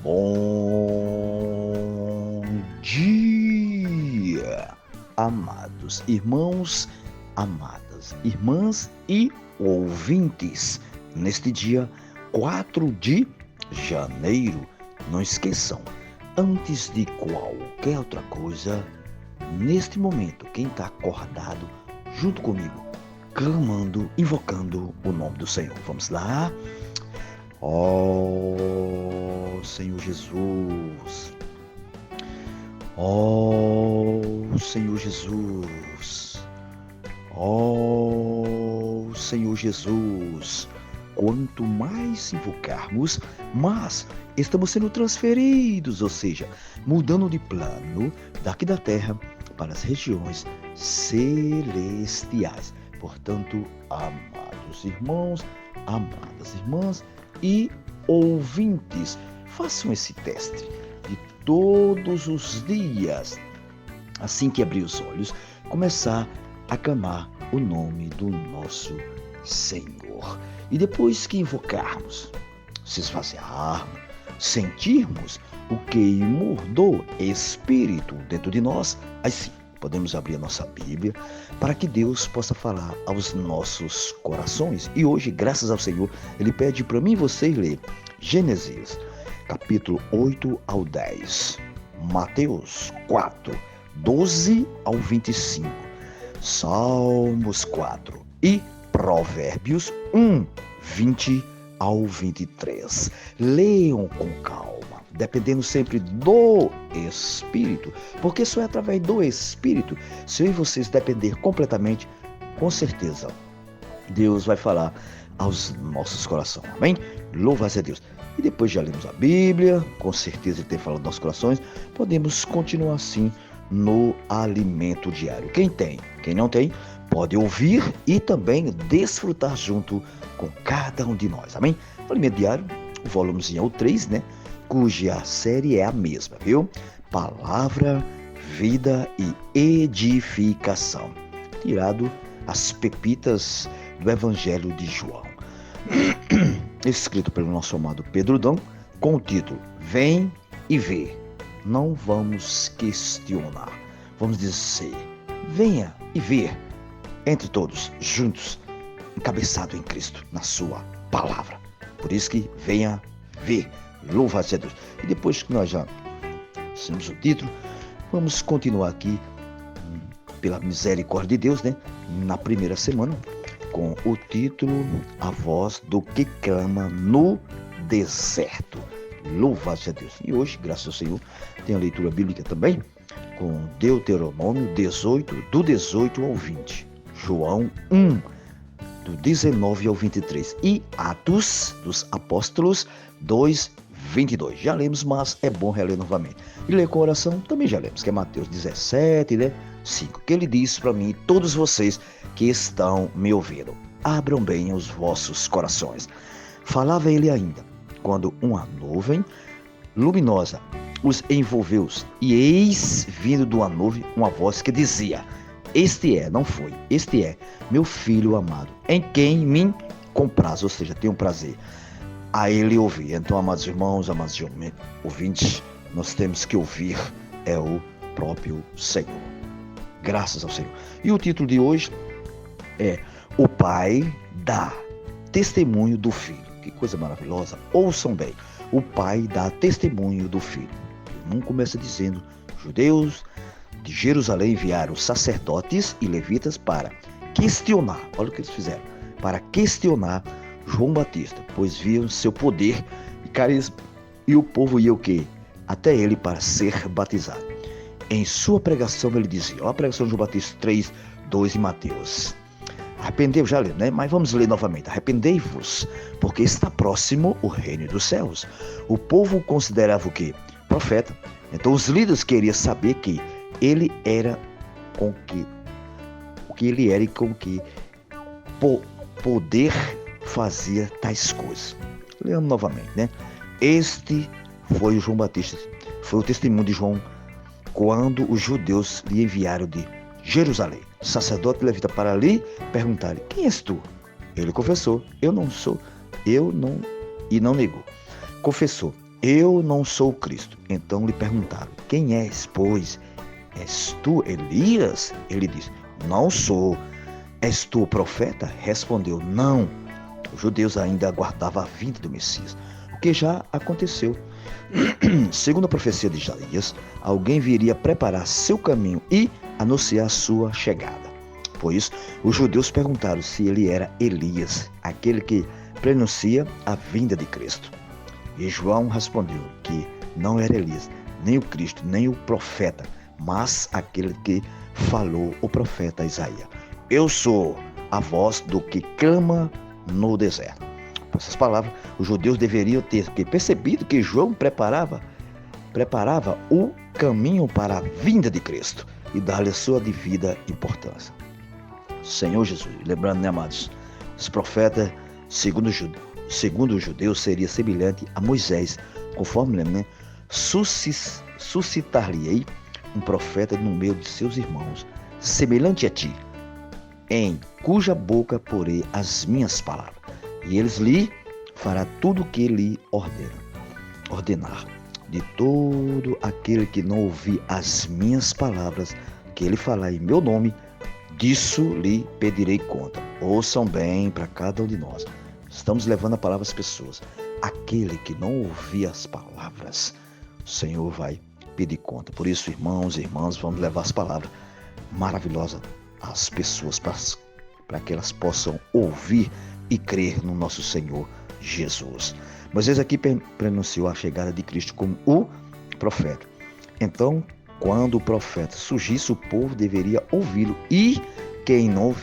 Bom dia, amados irmãos, amadas irmãs e ouvintes. Neste dia 4 de janeiro, não esqueçam, antes de qualquer outra coisa, neste momento, quem está acordado junto comigo, clamando, invocando o nome do Senhor. Vamos lá? Ó Senhor Jesus, ó Senhor Jesus, ó Senhor Jesus. Quanto mais invocarmos, mais estamos sendo transferidos, ou seja, mudando de plano daqui da terra para as regiões celestiais. Portanto, amados irmãos, amadas irmãs e ouvintes, façam esse teste de todos os dias, assim que abrir os olhos, começar a clamar o nome do nosso Senhor. E depois que invocarmos, se esvaziarmos, sentirmos o queimor do Espírito dentro de nós, aí sim, podemos abrir a nossa Bíblia para que Deus possa falar aos nossos corações. E hoje, graças ao Senhor, Ele pede para mim e você ler Gênesis, capítulo 8 ao 10, Mateus 4, 12 ao 25, Salmos 4 e Provérbios 1, 20 ao 23. Leiam com calma, dependendo sempre do Espírito, porque só é através do Espírito, se eu e vocês depender completamente, com certeza, Deus vai falar aos nossos corações. Amém? Louvado a Deus. E depois já lemos a Bíblia, com certeza Ele tem falado aos nossos corações, podemos continuar assim no alimento diário. Quem tem, quem não tem, pode ouvir e também desfrutar junto com cada um de nós. Amém? O alimento diário, o volumezinho é o 3, né? Cuja série é a mesma, viu? Palavra, vida e edificação. Tirado as pepitas do Evangelho de João. Escrito pelo nosso amado Pedro Dão, com o título Vem e Vê. Não vamos questionar. Vamos dizer, venha e vê. Entre todos, juntos, encabeçado em Cristo, na sua palavra. Por isso que venha ver, louva-a Deus. E depois que nós já temos o título, vamos continuar aqui, pela misericórdia de Deus, né? Na primeira semana, com o título A Voz do que Clama no Deserto. Louva-a Deus. E hoje, graças ao Senhor, tem a leitura bíblica também, com Deuteronômio 18, do 18 ao 20. João 1, do 19 ao 23. E Atos dos Apóstolos 2, 22. Já lemos, mas é bom reler novamente. E ler com oração também já lemos, que é Mateus 17, né? 5. Que ele diz para mim, todos vocês que estão me ouvindo, abram bem os vossos corações. Falava ele ainda, quando uma nuvem luminosa os envolveu, e eis vindo de uma nuvem uma voz que dizia: este é, não foi, este é meu filho amado, em quem me compraz, ou seja, tenho prazer a ele ouvir. Então, amados irmãos, amados ouvintes, nós temos que ouvir é o próprio Senhor. Graças ao Senhor. E o título de hoje é O Pai dá testemunho do Filho. Que coisa maravilhosa. Ouçam bem. O Pai dá testemunho do Filho. O 1 começa dizendo: judeus de Jerusalém enviaram sacerdotes e levitas para questionar, olha o que eles fizeram, para questionar João Batista, pois viam seu poder e carisma, e o povo ia o quê? Até ele para ser batizado. Em sua pregação ele dizia, olha a pregação de João Batista 3, 2 em Mateus. Arrependei-vos, já leu, né? Mas vamos ler novamente. Arrependei-vos, porque está próximo o reino dos céus. O povo considerava o quê? Profeta. Então os líderes queriam saber que ele era com que o que ele era e com que poder fazia tais coisas. Leamos novamente, né? Este foi o João Batista, foi o testemunho de João quando os judeus lhe enviaram de Jerusalém, sacerdote levita, para lhe perguntarem: quem és tu? Ele confessou: eu não sou, eu não, e não negou. Confessou: eu não sou o Cristo. Então lhe perguntaram, quem és, pois? És tu Elias? Ele disse, não sou. És tu o profeta? Respondeu, não. Os judeus ainda aguardavam a vinda do Messias, o que já aconteceu. Segundo a profecia de Isaías, alguém viria preparar seu caminho e anunciar sua chegada. Por isso, os judeus perguntaram se ele era Elias, aquele que prenuncia a vinda de Cristo. E João respondeu que não era Elias, nem o Cristo, nem o profeta, mas aquele que falou o profeta Isaías. Eu sou a voz do que clama no deserto. Com essas palavras, os judeus deveriam ter percebido que João preparava o caminho para a vinda de Cristo e dar-lhe a sua devida importância. Senhor Jesus, lembrando, né, amados, os profetas, segundo os judeus, seria semelhante a Moisés, conforme lembra, né? Suscitar-lhe-ei um profeta no meio de seus irmãos, semelhante a ti, em cuja boca porei as minhas palavras, e eles lhe fará tudo o que lhe ordenar. De todo aquele que não ouvir as minhas palavras, que ele falar em meu nome, disso lhe pedirei conta. Ouçam bem para cada um de nós. Estamos levando a palavra às pessoas. Aquele que não ouvir as palavras, o Senhor vai pedir conta. Por isso, irmãos e irmãs, vamos levar as palavras maravilhosas às pessoas para que elas possam ouvir e crer no nosso Senhor Jesus. Moisés aqui pronunciou a chegada de Cristo como o profeta. Então, quando o profeta surgisse, o povo deveria ouvi-lo, e quem não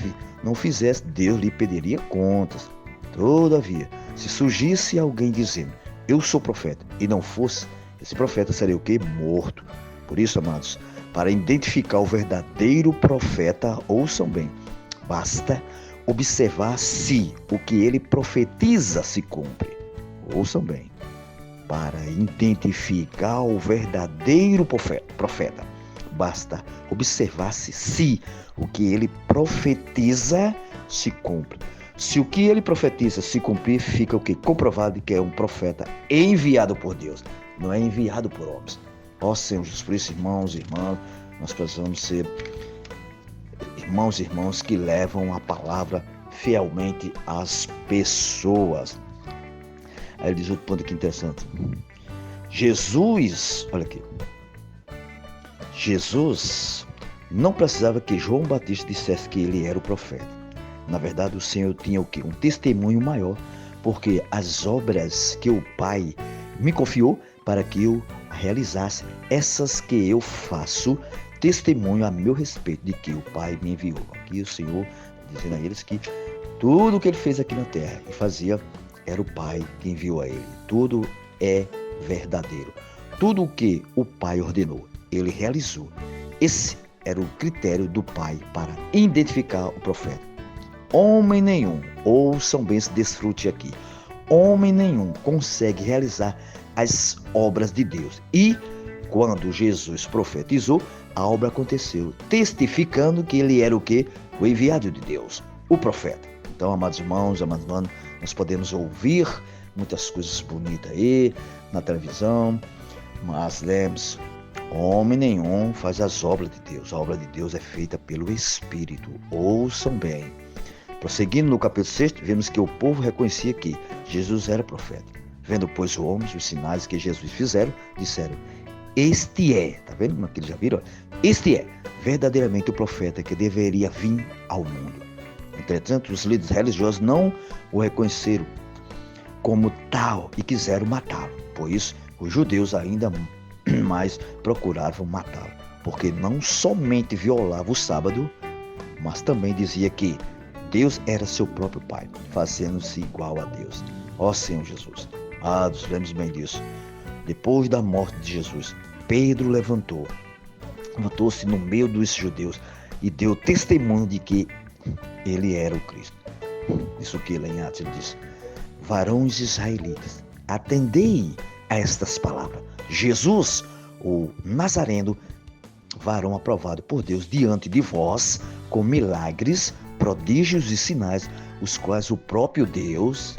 fizesse, Deus lhe pediria contas. Todavia, se surgisse alguém dizendo, eu sou profeta, e não fosse, esse profeta seria o quê? Morto. Por isso, amados, para identificar o verdadeiro profeta, ouçam bem, basta observar se o que ele profetiza se cumpre. Ouçam bem. Para identificar o verdadeiro profeta, basta observar se o que ele profetiza se cumpre. Se o que ele profetiza se cumprir, fica o quê? Comprovado que é um profeta enviado por Deus, não é enviado por homens. Ó Senhor Jesus, por isso, irmãos e irmãs, nós precisamos ser irmãos e irmãs que levam a palavra fielmente às pessoas. Aí ele diz outro ponto aqui interessante. Olha aqui. Jesus não precisava que João Batista dissesse que ele era o profeta. Na verdade, o Senhor tinha o quê? Um testemunho maior, porque as obras que o Pai me confiou para que eu realizasse, essas que eu faço, testemunho a meu respeito de que o Pai me enviou. Aqui o Senhor dizendo a eles que tudo o que ele fez aqui na terra e fazia era o Pai que enviou a ele. Tudo é verdadeiro. Tudo o que o Pai ordenou, ele realizou. Esse era o critério do Pai para identificar o profeta. Homem nenhum, ouçam bem, se desfrute aqui, homem nenhum consegue realizar as obras de Deus. E quando Jesus profetizou, a obra aconteceu, testificando que ele era o quê? O enviado de Deus, o profeta. Então, amados irmãos, amados irmãos, nós podemos ouvir muitas coisas bonitas aí na televisão, mas lembre-se, homem nenhum faz as obras de Deus. A obra de Deus é feita pelo Espírito. Ouçam bem. Prosseguindo no capítulo 6, vemos que o povo reconhecia que Jesus era profeta. Vendo, pois, os homens os sinais que Jesus fizeram, disseram, este é, tá vendo como eles já viram? Este é verdadeiramente o profeta que deveria vir ao mundo. Entretanto, os líderes religiosos não o reconheceram como tal e quiseram matá-lo. Por isso, os judeus ainda mais procuravam matá-lo, porque não somente violava o sábado, mas também dizia que Deus era seu próprio Pai, fazendo-se igual a Deus. Ó Senhor Jesus, lembremos bem disso. Depois da morte de Jesus, Pedro levantou-se no meio dos judeus e deu testemunho de que ele era o Cristo. Isso que lá em Atos ele diz, varões israelitas, atendei a estas palavras. Jesus, o Nazareno, varão aprovado por Deus diante de vós, com milagres, prodígios e sinais, os quais o próprio Deus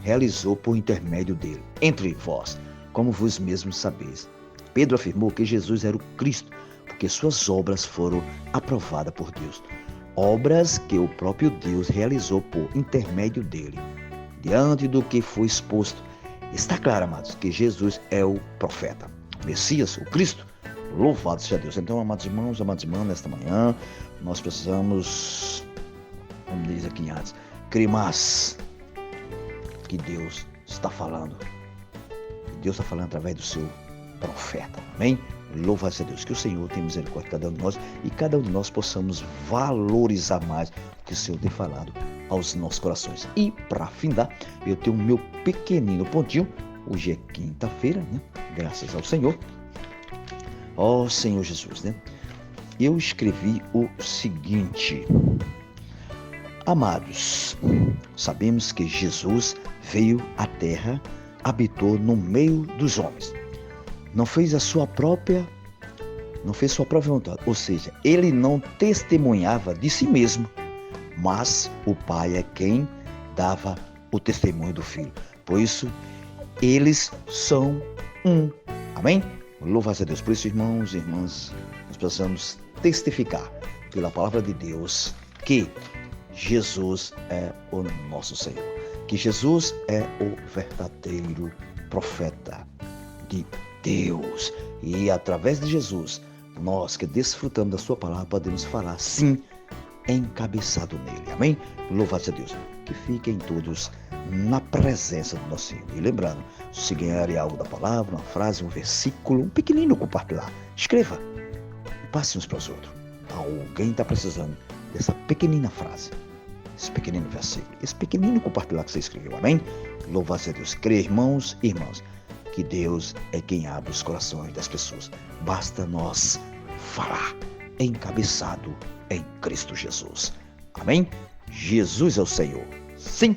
realizou por intermédio dele, entre vós, como vos mesmos sabeis. Pedro afirmou que Jesus era o Cristo, porque suas obras foram aprovadas por Deus. Obras que o próprio Deus realizou por intermédio dele. Diante do que foi exposto, está claro, amados, que Jesus é o profeta, o Messias, o Cristo. Louvado seja Deus. Então, amados irmãos, nesta manhã, nós precisamos, como diz aqui antes, crer mais que Deus está falando. Deus está falando através do seu profeta. Amém? Louvado seja Deus. Que o Senhor tenha misericórdia de cada um de nós e cada um de nós possamos valorizar mais o que o Senhor tem falado aos nossos corações. E para findar, eu tenho o meu pequenino pontinho. Hoje é quinta-feira, né? Graças ao Senhor. Ó Senhor Jesus, né? Eu escrevi o seguinte: amados, sabemos que Jesus veio à terra, habitou no meio dos homens. Não fez sua própria vontade, ou seja, ele não testemunhava de si mesmo, mas o Pai é quem dava o testemunho do Filho. Por isso, eles são um. Amém? Louvado a Deus. Por isso, irmãos e irmãs, nós precisamos testificar pela palavra de Deus que Jesus é o nosso Senhor, que Jesus é o verdadeiro profeta de Deus. E através de Jesus, nós que desfrutamos da sua palavra, podemos falar sim, encabeçado nele. Amém? Louvado a Deus. Que fiquem todos na presença do nosso Senhor. E lembrando, se ganharem algo da palavra, uma frase, um versículo, um pequenino compartilhar, escreva e passe uns para os outros. Alguém está precisando dessa pequenina frase, esse pequenino versículo, esse pequenino compartilhar que você escreveu. Amém? Louvado seja Deus. Crê, irmãos e irmãs, que Deus é quem abre os corações das pessoas. Basta nós falar, encabeçado em Cristo Jesus. Amém? Jesus é o Senhor. Sim.